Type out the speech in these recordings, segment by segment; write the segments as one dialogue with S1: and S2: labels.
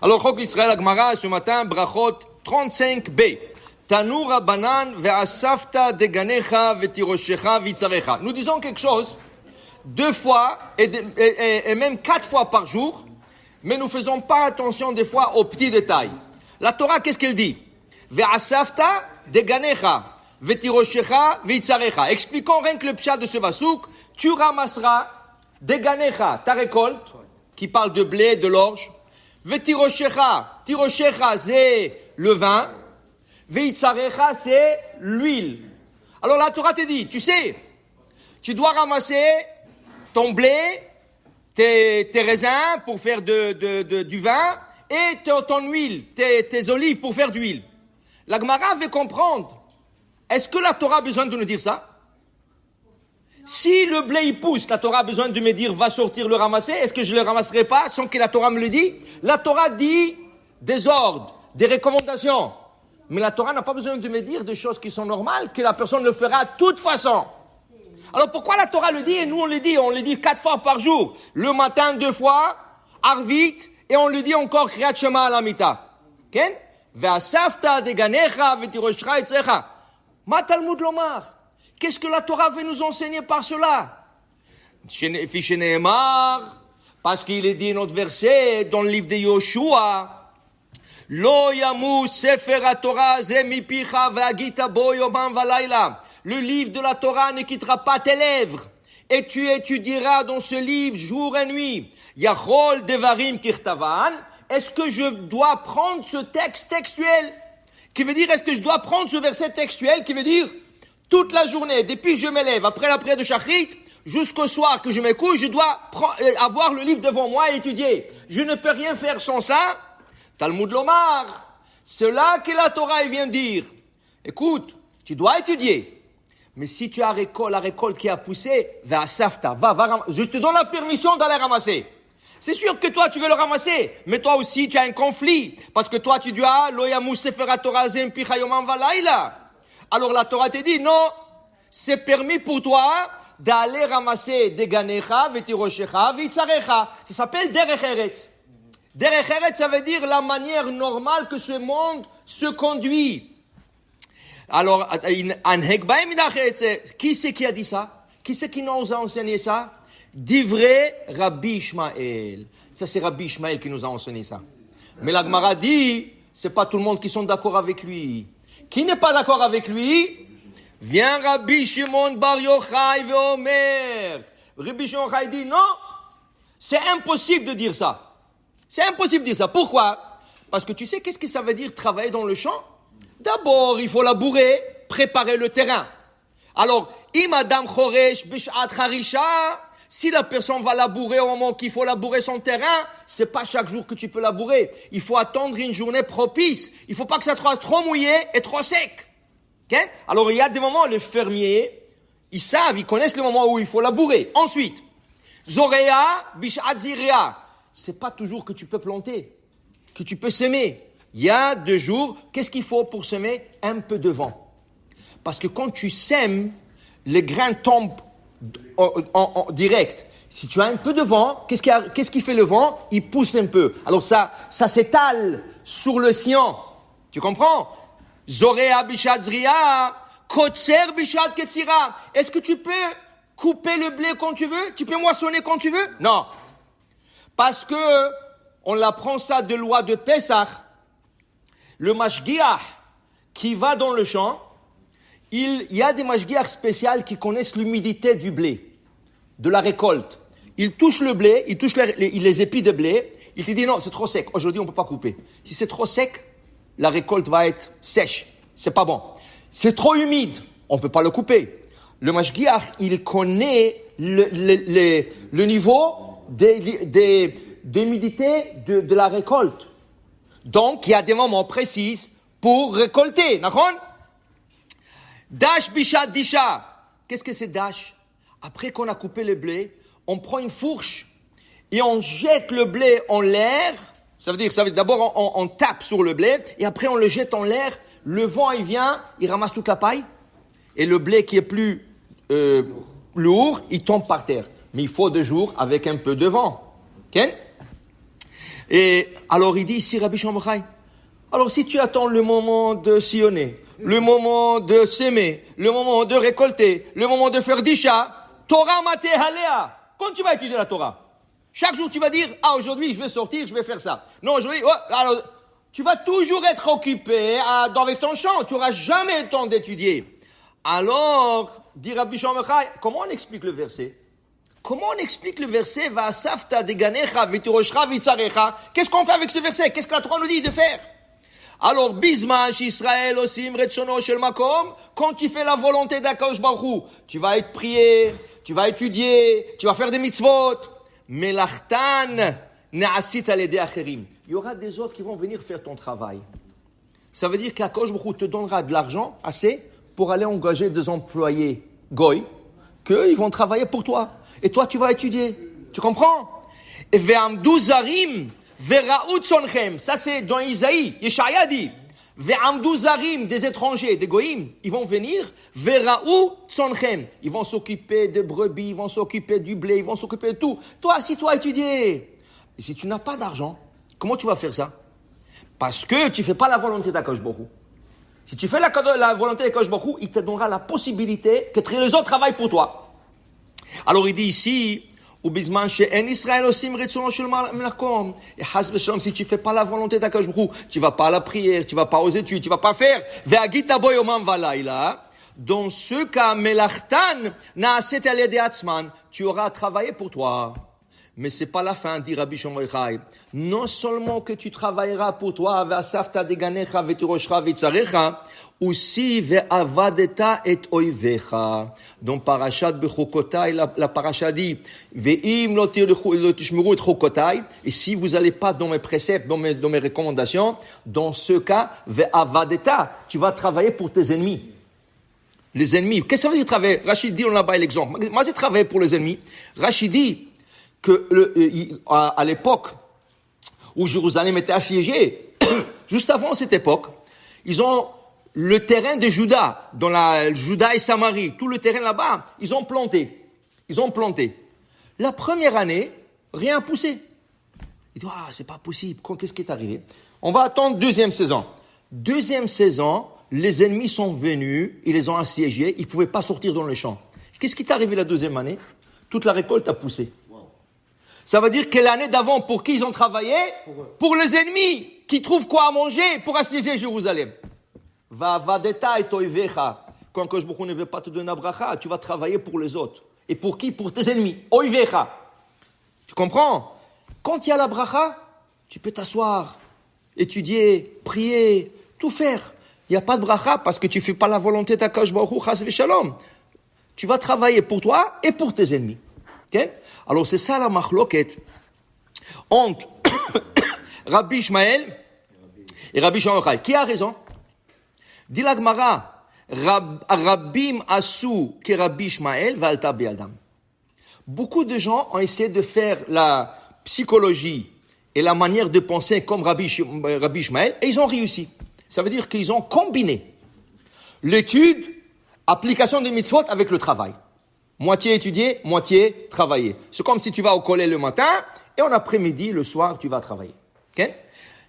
S1: Alors, Chok Israël Agmara, ce matin, Brachot 35b. Tanu Rabbanan ve'asafta deganecha ve'tiroshecha v'itzarecha. Nous disons quelque chose 2 fois et même 4 fois par jour, mais nous faisons pas attention des fois aux petits détails. La Torah, qu'est-ce qu'elle dit? Ve'asafta deganecha ve'tiroshecha v'itzarecha. Expliquons rien que le pshat de ce vasouk. Tu ramasseras deganecha, ta récolte, qui parle de blé, de l'orge. Ve'tiroshecha, tiroshecha, c'est le vin. Ve'itzarecha, c'est l'huile. Alors la Torah te dit, tu sais, tu dois ramasser ton blé, tes raisins pour faire du vin, et ton huile, tes olives pour faire d'huile. La Gemara veut comprendre, est-ce que la Torah a besoin de nous dire ça? Si le blé il pousse, la Torah a besoin de me dire va sortir le ramasser, est-ce que je le ramasserai pas sans que la Torah me le dise? La Torah dit des ordres, des recommandations. Mais la Torah n'a pas besoin de me dire des choses qui sont normales, que la personne le fera de toute façon. Alors pourquoi la Torah le dit et nous on le dit 4 fois par jour, le matin 2 fois, Arvit, et on le dit encore Kriyat Shema à la Mita. Ken? Ve'asafta deganecha ve'tiroshecha etzecha. Ma Talmud lomar. Qu'est-ce que la Torah veut nous enseigner par cela? Parce qu'il est dit notre verset dans le livre de Yoshua. Lo yamu sefer haTorah ze mipicha ve'agita bo yomam v'layla. Le livre de la Torah ne quittera pas tes lèvres. Et tu étudieras dans ce livre jour et nuit. Yachol devarim kirtavan. Est-ce que je dois prendre ce texte textuel? Qui veut dire, est-ce que je dois prendre ce verset textuel? Qui veut dire, toute la journée, depuis que je me lève, après la prière de Shachrit, jusqu'au soir que je me couche, je dois avoir le livre devant moi et étudier. Je ne peux rien faire sans ça. Talmud lomar. C'est là que la Torah vient dire. Écoute, tu dois étudier. Mais si tu as la récolte qui a poussé, va je te donne la permission d'aller ramasser. C'est sûr que toi, tu veux le ramasser, mais toi aussi, tu as un conflit. Parce que toi, tu dis, lo yamu sefer haTorah ze mipicha yomam v'layla. Alors la Torah te dit, non, c'est permis pour toi d'aller ramasser des ganecha, ve'tiroshecha, ve'itzarecha. Ça s'appelle derech eretz. Derech eretz, ça veut dire la manière normale que ce monde se conduit. Alors, qui c'est qui a dit ça? Qui c'est qui nous a enseigné ça? Divrei Rabbi Ishmael. Ça, c'est Rabbi Ishmael qui nous a enseigné ça. Mais la Gemara dit, c'est pas tout le monde qui sont d'accord avec lui. Qui n'est pas d'accord avec lui? Vient Rabbi Shimon Bar Yochai ve'omer. Rabbi Shimon Bar Yochai dit, non, c'est impossible de dire ça. C'est impossible de dire ça. Pourquoi? Parce que tu sais, qu'est-ce que ça veut dire travailler dans le champ? D'abord, il faut labourer, préparer le terrain. Alors, Imadam Choresh Bishat Harisha, si la personne va labourer au moment qu'il faut labourer son terrain, c'est pas chaque jour que tu peux labourer. Il faut attendre une journée propice. Il faut pas que ça soit trop mouillé et trop sec. Okay? Alors, il y a des moments, les fermiers, ils savent, ils connaissent le moment où il faut labourer. Ensuite, Zorea Bishat Zirea. C'est pas toujours que tu peux planter, que tu peux semer. Il y a 2 jours, qu'est-ce qu'il faut pour semer? Un peu de vent. Parce que quand tu sèmes, les grains tombent en direct. Si tu as un peu de vent, qu'est-ce qui fait le vent? Il pousse un peu. Alors ça s'étale sur le sillon. Tu comprends? Zorea bishat zria, kotser bishat ketzira. Est-ce que tu peux couper le blé quand tu veux? Tu peux moissonner quand tu veux? Non. Parce que on apprend ça de loi de Pesach. Le mashgiach qui va dans le champ, il y a des mashgiach spéciaux qui connaissent l'humidité du blé, de la récolte. Ils touchent le blé, ils touchent les épis de blé, ils te disent non, c'est trop sec, aujourd'hui on ne peut pas couper. Si c'est trop sec, la récolte va être sèche, c'est pas bon. C'est trop humide, on ne peut pas le couper. Le mashgiach, il connaît le niveau d'humidité de la récolte. Donc, il y a des moments précis pour récolter. D'accord? Dash bishat disha. Qu'est-ce que c'est dash? Après qu'on a coupé le blé, on prend une fourche et on jette le blé en l'air. Ça veut dire d'abord on tape sur le blé et après on le jette en l'air. Le vent, il vient, il ramasse toute la paille et le blé qui est plus lourd, il tombe par terre. Mais il faut 2 jours avec un peu de vent. Ok? Et alors il dit ici, Rabbi Shimon Bar Yochai, alors si tu attends le moment de sillonner, le moment de s'aimer, le moment de récolter, le moment de faire d'isha, Torah maté halea. Quand tu vas étudier la Torah, chaque jour tu vas dire, aujourd'hui je vais sortir, je vais faire ça. Non, aujourd'hui, alors tu vas toujours être occupé avec ton chant, tu n'auras jamais le temps d'étudier. Alors, dit Rabbi Shimon Bar Yochai, comment on explique le verset? Comment on explique le verset Va'asafta deganecha v'tiroshcha v'tzarecha? Qu'est-ce qu'on fait avec ce verset? Qu'est-ce que la Torah nous dit de faire? Alors, Bisman, Israël, Osim, Retsono, Shel Makom, quand tu fais la volonté d'Akadosh Baruch Hu, tu vas être prié, tu vas étudier, tu vas faire des mitzvot. Melachtan, Na'asit alede acherim. Il y aura des autres qui vont venir faire ton travail. Ça veut dire qu'Akadosh Baruch Hu te donnera de l'argent assez pour aller engager des employés goy, qu'ils vont travailler pour toi. Et toi, tu vas étudier. Tu comprends? Et ve'amdu zarim, ve'ra'ut sonchem. Ça, c'est dans Isaïe. Yeshaya dit, ve'amdu zarim, des étrangers, des goïms, ils vont venir, ve'ra'ut sonchem. Ils vont s'occuper des brebis, ils vont s'occuper du blé, ils vont s'occuper de tout. Toi, assis-toi à étudier. Et si tu n'as pas d'argent, comment tu vas faire ça? Parce que tu fais pas la volonté d'Akadosh Baruch Hu. Si tu fais la volonté d'Akadosh Baruch Hu, il te donnera la possibilité que les autres travaillent pour toi. Alors il dit ici, si tu fais pas la volonté d'Akadosh Baruch Hu, tu vas pas à la prière, tu vas pas aux études, tu vas pas faire. Dans ce cas, tu auras travaillé pour toi. Mais c'est pas la fin, dit Rabbi Shimon Bar Yochai. Non seulement que tu travailleras pour toi, ve'asafta deganecha v'tiroshcha v'tzarecha, aussi ve'avadeta et oivecha. Dans Parashat Bechokotai, la paracha dit, ve'im lo tishmeru et chokotai, et si vous allez pas dans mes préceptes, dans mes recommandations, dans ce cas, ve'avadeta, tu vas travailler pour tes ennemis. Les ennemis. Qu'est-ce que ça veut dire travailler? Rachid dit, on a bas l'exemple. Moi, c'est travailler pour les ennemis. Rachid dit, que à l'époque où Jérusalem était assiégée, juste avant cette époque, ils ont le terrain de Juda, dans la Juda et Samarie, tout le terrain là-bas, ils ont planté. La première année, rien n'a poussé. Ils disent, c'est pas possible, qu'est-ce qui est arrivé? On va attendre deuxième saison. Deuxième saison, les ennemis sont venus, ils les ont assiégés, ils pouvaient pas sortir dans les champs. Qu'est-ce qui est arrivé la deuxième année? Toute la récolte a poussé. Ça veut dire que l'année d'avant, pour qui ils ont travaillé? Pour les ennemis, qui trouvent quoi à manger pour assiéger Jérusalem. Va'avadeta et oivecha. Quand Akadosh Baruch Hu ne veut pas te donner la bracha, tu vas travailler pour les autres. Et pour qui? Pour tes ennemis. Oivecha. Tu comprends? Quand il y a la bracha, tu peux t'asseoir, étudier, prier, tout faire. Il n'y a pas de bracha parce que tu ne fais pas la volonté d'Akadosh Baruch Hu, chas v'shalom. Tu vas travailler pour toi et pour tes ennemis. Okay? Alors c'est ça la machloket entre Rabbi Ishmael et Rabbi Shimon Bar Yochai. Qui a raison? Dit la Gemara, Rabbim asu ke Rabbi Ishmael v'alta bi'adam. Beaucoup de gens ont essayé de faire la psychologie et la manière de penser comme Rabbi Ishmael et ils ont réussi. Ça veut dire qu'ils ont combiné l'étude, application des mitzvot avec le travail. Moitié étudier, moitié travailler. C'est comme si tu vas au collège le matin et en après-midi, le soir, tu vas travailler. Okay?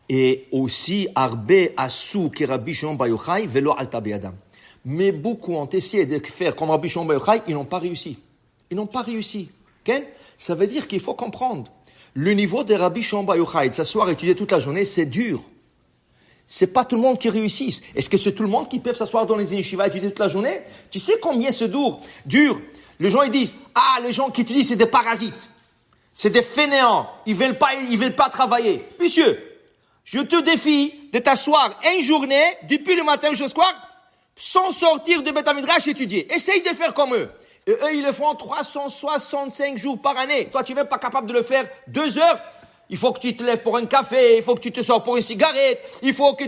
S1: Et aussi, Arbe asu ki Rabbi Shimon Bar Yochai velo alta bi'adam. Mais beaucoup ont essayé de faire comme Rabbi Shimon Bar Yochai, ils n'ont pas réussi. Okay? Ça veut dire qu'il faut comprendre. Le niveau de Rabbi Shimon Bar Yochai, de s'asseoir et étudier toute la journée, c'est dur. C'est pas tout le monde qui réussit. Est-ce que c'est tout le monde qui peut s'asseoir dans les yeshivas et étudier toute la journée? Tu sais combien c'est dur? Les gens, ils disent, les gens qui étudient, c'est des parasites. C'est des fainéants. Ils veulent pas travailler. Monsieur, je te défie de t'asseoir une journée, depuis le matin jusqu'au soir, sans sortir de Beth Midrash étudier. Essaye de faire comme eux. Et eux, ils le font 365 jours par année. Toi, tu n'es même pas capable de le faire 2 heures. Il faut que tu te lèves pour un café, il faut que tu te sors pour une cigarette, il faut que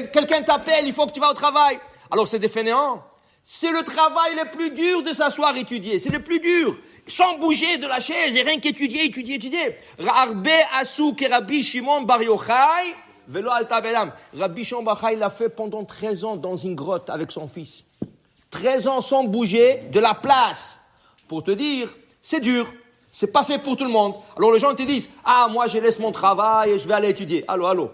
S1: quelqu'un t'appelle, il faut que tu vas au travail. Alors, c'est des fainéants. C'est le travail le plus dur de s'asseoir étudier. C'est le plus dur. Sans bouger de la chaise et rien qu'étudier. Arbe asu ke Rabbi Shimon Bar Yochai velo alta bi'adam. Rabbi Shimon Bar Yochai l'a fait pendant 13 ans dans une grotte avec son fils. 13 ans sans bouger de la place. Pour te dire, c'est dur. C'est pas fait pour tout le monde. Alors les gens te disent, ah, moi je laisse mon travail et je vais aller étudier. Allô.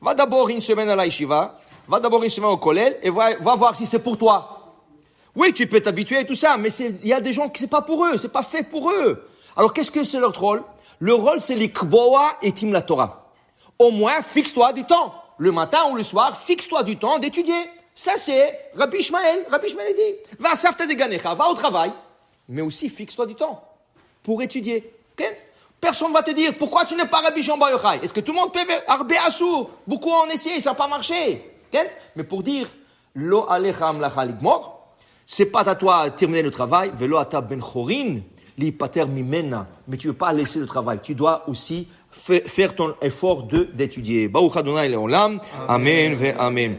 S1: Va d'abord une semaine à la yeshiva, va d'abord une semaine au kollel et va voir si c'est pour toi. Oui, tu peux t'habituer et tout ça, mais il y a des gens qui c'est pas pour eux, c'est pas fait pour eux. Alors qu'est-ce que c'est leur rôle? Le rôle c'est l'ikboa et tim la Torah. Au moins, fixe-toi du temps. Le matin ou le soir, fixe-toi du temps d'étudier. Ça c'est Rabbi Ishmael. Rabbi Ishmael dit, va savta de ganecha, va au travail, mais aussi fixe-toi du temps pour étudier. Okay? Personne ne va te dire, pourquoi tu n'es pas Rabbi Shimon Bar Yochai? Est-ce que tout le monde peut faire Arbe Assour? Beaucoup ont essayé, ça n'a pas marché. Okay? Mais pour dire, Lo alecha amlacha ligmor, c'est pas à toi de terminer le travail, velo ata ben chorin, li pater mimena, mais tu ne veux pas laisser le travail. Tu dois aussi faire ton effort d'étudier. Baruch Adonai leolam. Amen ve amen.